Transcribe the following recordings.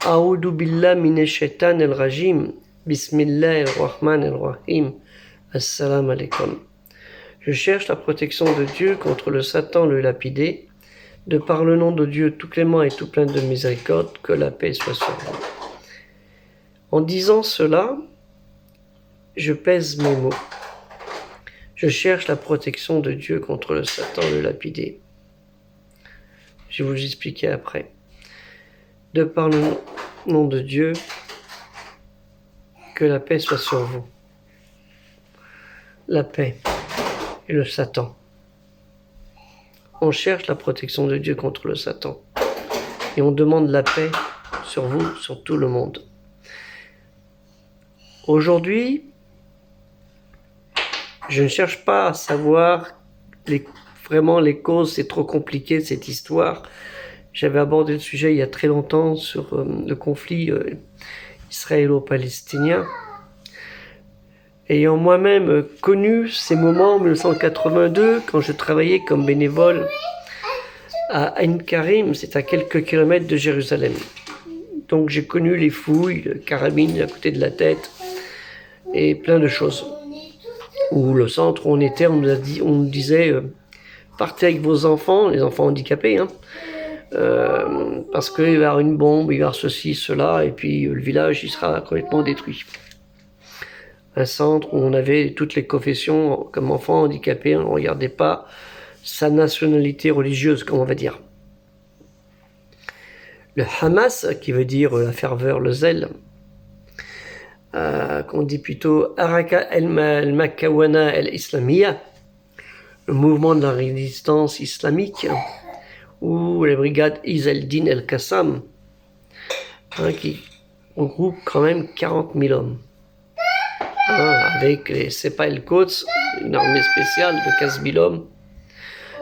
A'udhu billah minash shaitanir rajim. Bismillahir rahmanir rahim. Assalamu alaikum. Je cherche la protection de Dieu contre le Satan le lapidé, de par le nom de Dieu tout clément et tout plein de miséricorde, que la paix soit sur vous. En disant cela, je pèse mes mots. Je cherche la protection de Dieu contre le Satan le lapidé. Je vais vous expliquer après. De par le nom de Dieu, que la paix soit sur vous. La paix et le Satan. On cherche la protection de Dieu contre le Satan. Et on demande la paix sur vous, sur tout le monde. Aujourd'hui, je ne cherche pas à savoir vraiment les causes, c'est trop compliqué cette histoire. J'avais abordé le sujet il y a très longtemps sur le conflit israélo-palestinien. Ayant moi-même connu ces moments en 1982, quand je travaillais comme bénévole à Ain Karim, c'est à quelques kilomètres de Jérusalem. Donc j'ai connu les fouilles, le carabine à côté de la tête et plein de choses. Ou le centre où on était, on nous disait partez avec vos enfants, les enfants handicapés, parce qu'il va y avoir une bombe, il va y avoir ceci, cela, et puis le village il sera complètement détruit. Un centre où on avait toutes les confessions comme enfants handicapés, on ne regardait pas sa nationalité religieuse, comme on va dire. Le Hamas, qui veut dire la ferveur, le zèle, qu'on dit plutôt Haraka al-Makawana al-Islamiyya, le mouvement de la résistance islamique, ou les brigades Izz al-Din al-Qassam, qui regroupent quand même 40 000 hommes. Avec les Sepa el-Quds, une armée spéciale de 15 000 hommes,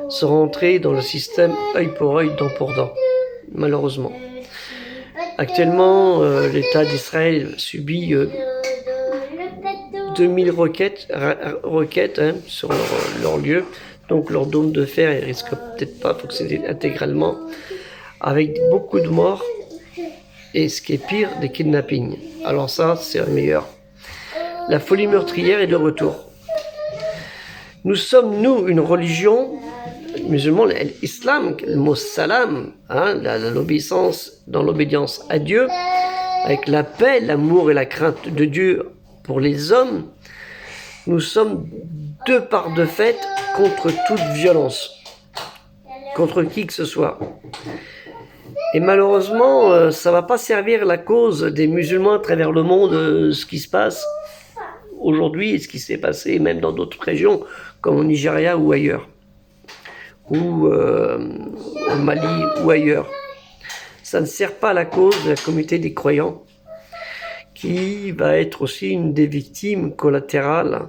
sont rentrés dans le système œil pour œil, dent pour dent, malheureusement. Actuellement, l'État d'Israël subit 2000 roquettes sur leur lieu, donc leur dôme de fer, ils risquent peut-être pas fonctionner intégralement, avec beaucoup de morts, et ce qui est pire, des kidnappings. Alors ça, c'est le meilleur. La folie meurtrière est de retour. Nous sommes, nous, une religion musulmane, l'islam, le mot salam, l'obéissance, dans l'obédience à Dieu, avec la paix, l'amour et la crainte de Dieu pour les hommes. Nous sommes de part de fait contre toute violence, contre qui que ce soit. Et malheureusement, ça ne va pas servir la cause des musulmans à travers le monde, ce qui se passe aujourd'hui et ce qui s'est passé même dans d'autres régions, comme au Nigeria ou ailleurs, ou au Mali ou ailleurs. Ça ne sert pas à la cause de la communauté des croyants, qui va être aussi une des victimes collatérales,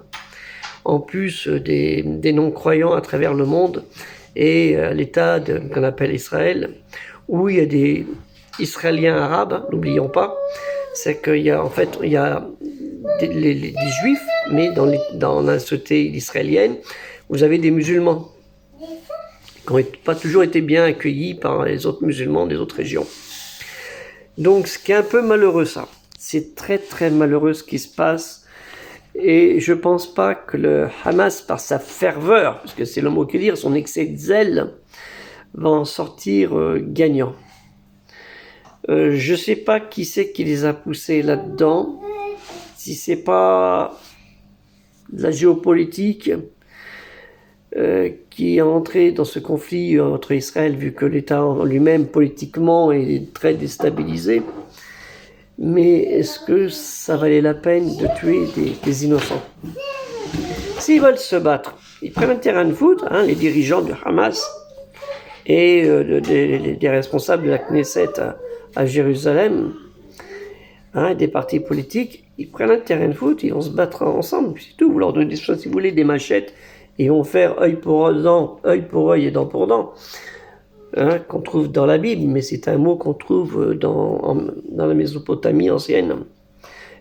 en plus des non-croyants à travers le monde, et l'État qu'on appelle Israël, où il y a des Israéliens arabes, n'oublions pas, c'est qu'il y a en fait des juifs, mais dans la société israélienne, vous avez des musulmans qui n'ont pas toujours été bien accueillis par les autres musulmans des autres régions. Donc ce qui est un peu malheureux, ça. C'est très très malheureux ce qui se passe. Et je ne pense pas que le Hamas, par sa ferveur, parce que c'est le mot qu'il dit, son excès de zèle, va en sortir gagnant. Je ne sais pas qui c'est qui les a poussés là-dedans. Si c'est pas de la géopolitique qui est entrée dans ce conflit entre Israël, vu que l'État lui-même politiquement est très déstabilisé. Mais est-ce que ça valait la peine de tuer des innocents? S'ils veulent se battre, ils prennent un terrain de foot, les dirigeants du Hamas et des responsables de la Knesset à Jérusalem, des partis politiques, ils prennent un terrain de foot, ils vont se battre ensemble, c'est tout. Vous leur donnez, si vous voulez, des machettes, et ils vont faire œil pour œil et dent pour dent, qu'on trouve dans la Bible, mais c'est un mot qu'on trouve dans la Mésopotamie ancienne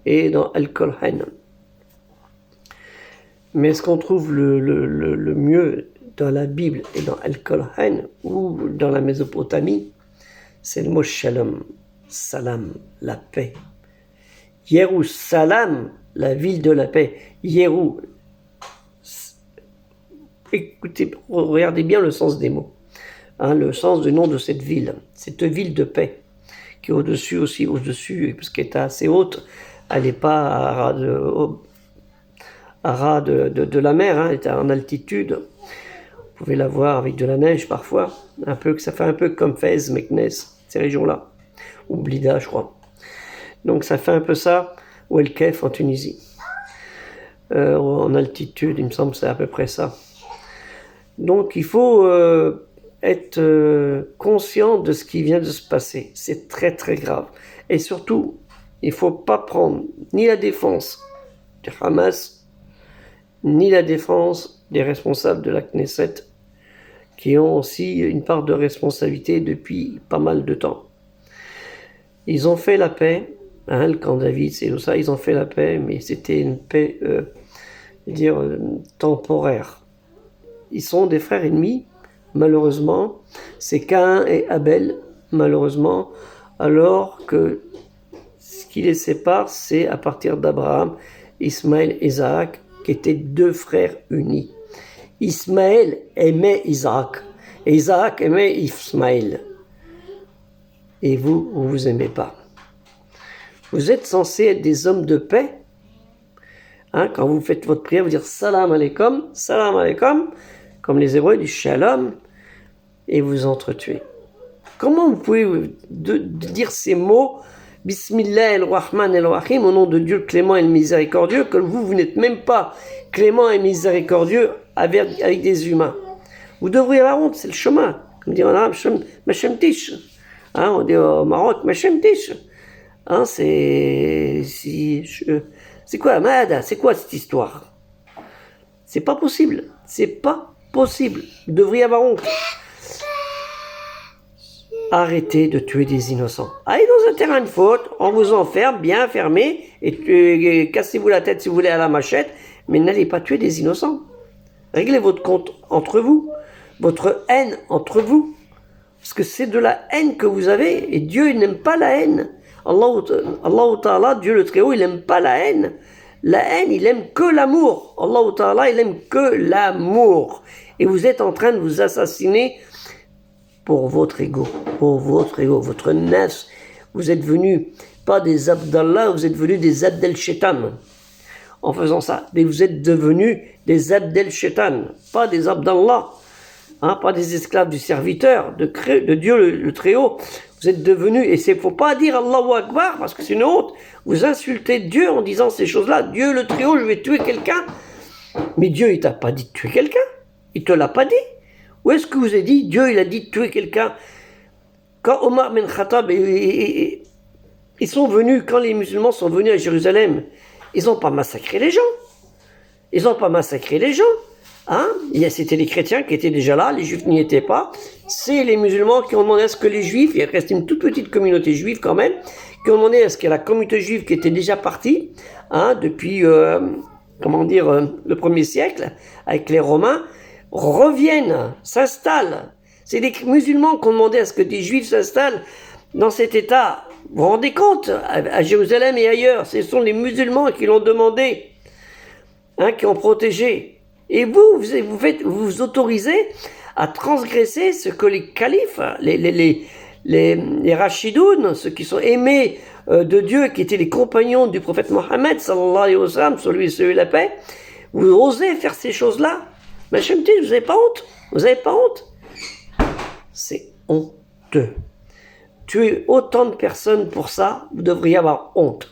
et dans Al-Kolhan. Mais ce qu'on trouve le mieux dans la Bible et dans Al-Kolhan ou dans la Mésopotamie, c'est le mot shalom. Salam, la paix. Salam, la ville de la paix. Yerou. Écoutez, regardez bien le sens des mots. Le sens du nom de cette ville de paix, qui est au-dessus aussi, parce qu'elle est assez haute, elle n'est pas à ras de la mer, elle est en altitude. Vous pouvez la voir avec de la neige parfois, ça fait un peu comme Fès, Meknès, ces régions-là, ou Blida, je crois. Donc ça fait un peu ça, ou El Kef en Tunisie. En altitude, il me semble que c'est à peu près ça. Donc il faut être conscient de ce qui vient de se passer. C'est très très grave. Et surtout, il ne faut pas prendre ni la défense du Hamas, ni la défense des responsables de la Knesset, qui ont aussi une part de responsabilité depuis pas mal de temps. Ils ont fait la paix, le camp David, c'est tout ça, ils ont fait la paix, mais c'était une paix, temporaire. Ils sont des frères ennemis, malheureusement. C'est Caïn et Abel, malheureusement, alors que ce qui les sépare, c'est à partir d'Abraham, Ismaël et Isaac, qui étaient deux frères unis. Ismaël aimait Isaac, et Isaac aimait Ismaël. Et vous vous aimez pas. Vous êtes censés être des hommes de paix. Quand vous faites votre prière, vous dites salam alaikum, comme les Hébreux disent shalom, et vous entretuez. Comment vous pouvez dire ces mots, Bismillah el-Rahman el-Rahim, au nom de Dieu clément et miséricordieux, que vous n'êtes même pas clément et miséricordieux avec des humains. Vous devriez avoir honte, c'est le chemin. Comme dit en arabe, Machemtish. On dit au Maroc, Machemtish. C'est quoi, Mahada? C'est quoi cette histoire? C'est pas possible. C'est pas possible. Vous devriez avoir honte. Arrêtez de tuer des innocents. Allez dans un terrain de faute, on vous enferme, bien fermé, et cassez-vous la tête si vous voulez à la machette, mais n'allez pas tuer des innocents. Réglez votre compte entre vous, votre haine entre vous, parce que c'est de la haine que vous avez, et Dieu il n'aime pas la haine. Allah Ta'ala, Dieu le Très-Haut, il n'aime pas la haine. La haine, il aime que l'amour. Allah Ta'ala, il aime que l'amour. Et vous êtes en train de vous assassiner pour votre ego, votre nafs. Vous êtes venus, pas des Abdallah, vous êtes venus des Abdel Shaitan. En faisant ça, mais vous êtes devenus des Abdel Shaitan, pas des Abdallah, pas des esclaves du serviteur, de Dieu le Très-Haut. Vous êtes devenus, et il ne faut pas dire Allahu Akbar, parce que c'est une honte. Vous insultez Dieu en disant ces choses-là. Dieu le Très-Haut, je vais tuer quelqu'un. Mais Dieu, il t'a pas dit de tuer quelqu'un. Il te l'a pas dit. Où est-ce que vous avez dit, Dieu, il a dit de tuer quelqu'un? Quand Omar ben Khattab, ils sont venus, quand les musulmans sont venus à Jérusalem, ils n'ont pas massacré les gens. C'était les chrétiens qui étaient déjà là, les juifs n'y étaient pas. C'est les musulmans qui ont demandé à ce que les juifs, il reste une toute petite communauté juive quand même, qui ont demandé à ce que la communauté juive qui était déjà partie, depuis, le 1er siècle, avec les Romains, reviennent, s'installent. C'est les musulmans qui ont demandé à ce que des juifs s'installent dans cet état. Vous vous rendez compte, à Jérusalem et ailleurs, ce sont les musulmans qui l'ont demandé, qui ont protégé. Et vous vous autorisez à transgresser ce que les califes, les Rachidoun, ceux qui sont aimés de Dieu, qui étaient les compagnons du prophète Mohammed, sallallahu alayhi wa sallam, sur lui et sur la paix, vous osez faire ces choses-là? Mais je me dis, vous n'avez pas honte? Vous n'avez pas honte? C'est honteux. Tuer autant de personnes pour ça, vous devriez avoir honte.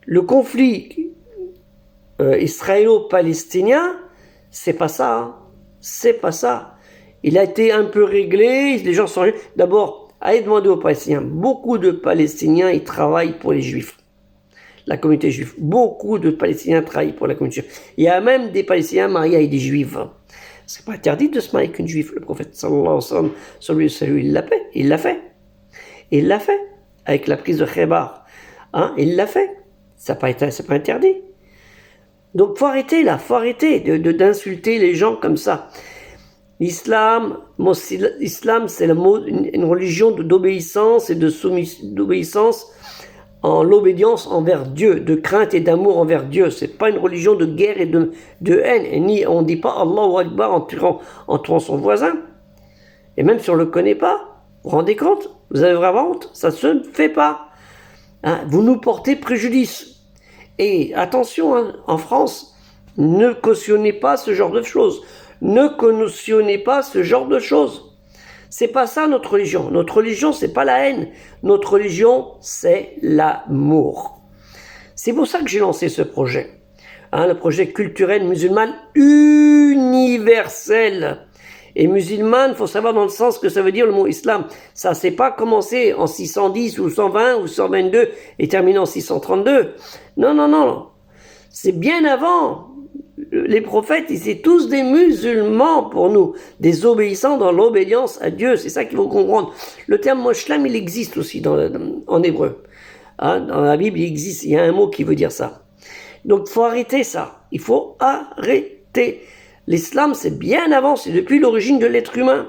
Le conflit israélo-palestinien, c'est pas ça. C'est pas ça. Il a été un peu réglé, les gens sont... D'abord, allez demander aux Palestiniens. Beaucoup de Palestiniens, ils travaillent pour les Juifs. La communauté juive. Beaucoup de Palestiniens travaillent pour la communauté juive. Il y a même des Palestiniens mariés avec des Juifs. C'est pas interdit de se marier avec une Juive. Le prophète sallallahu alayhi wa sallam, sur lui, il l'a fait. Il l'a fait. Avec la prise de Khaybar. Il l'a fait. C'est pas interdit. Donc faut arrêter d'insulter les gens comme ça. L'islam, c'est le mot, une religion d'obéissance et d'obéissance en l'obédience envers Dieu, de crainte et d'amour envers Dieu. C'est pas une religion de guerre et de haine. Et ni on dit pas Allahu Akbar en tuant son voisin. Et même si on le connaît pas, vous vous rendez compte? Vous avez vraiment honte? Ça se ne fait pas. Hein, vous nous portez préjudice. Et attention, hein, en France, ne cautionnez pas ce genre de choses. Ne cautionnez pas ce genre de choses. C'est pas ça notre religion. Notre religion, c'est pas la haine. Notre religion, c'est l'amour. C'est pour ça que j'ai lancé ce projet. Hein, le projet culturel musulman universel. Et musulman, il faut savoir dans le sens que ça veut dire le mot islam. Ça s'est pas commencé en 610 ou 120 ou 122 et terminé en 632. Non, non, non. C'est bien avant. Les prophètes, ils étaient tous des musulmans pour nous, des obéissants dans l'obéissance à Dieu. C'est ça qu'il faut comprendre. Le terme moshlam, il existe aussi en hébreu. Hein, dans la Bible, il existe, il y a un mot qui veut dire ça. Donc, il faut arrêter ça. Il faut arrêter. L'islam, c'est bien avant, c'est depuis l'origine de l'être humain.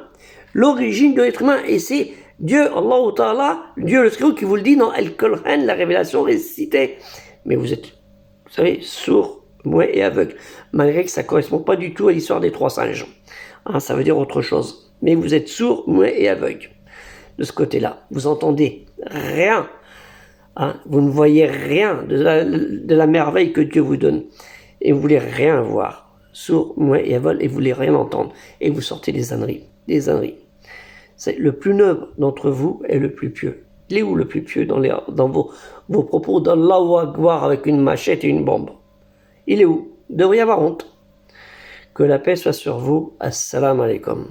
L'origine de l'être humain, et c'est Dieu, Allah Ta'ala, Dieu le Très-Haut qui vous le dit dans Al-Qur'an, la révélation récitée. Mais vous êtes, vous savez, sourds, muets et aveugles. Malgré que ça ne correspond pas du tout à l'histoire des 3 singes. Hein, ça veut dire autre chose. Mais vous êtes sourds, muets et aveugles. De ce côté-là, vous entendez rien. Hein, vous ne voyez rien de la merveille que Dieu vous donne. Et vous voulez rien voir. Sourds, muets et aveugles, et vous voulez rien entendre. Et vous sortez des âneries. Des âneries. C'est le plus noble d'entre vous est le plus pieux. Il est où le plus pieux dans vos propos d'Allahu Akbar avec une machette et une bombe? Il est où? Vous devriez avoir honte. Que la paix soit sur vous. Assalamu alaikum.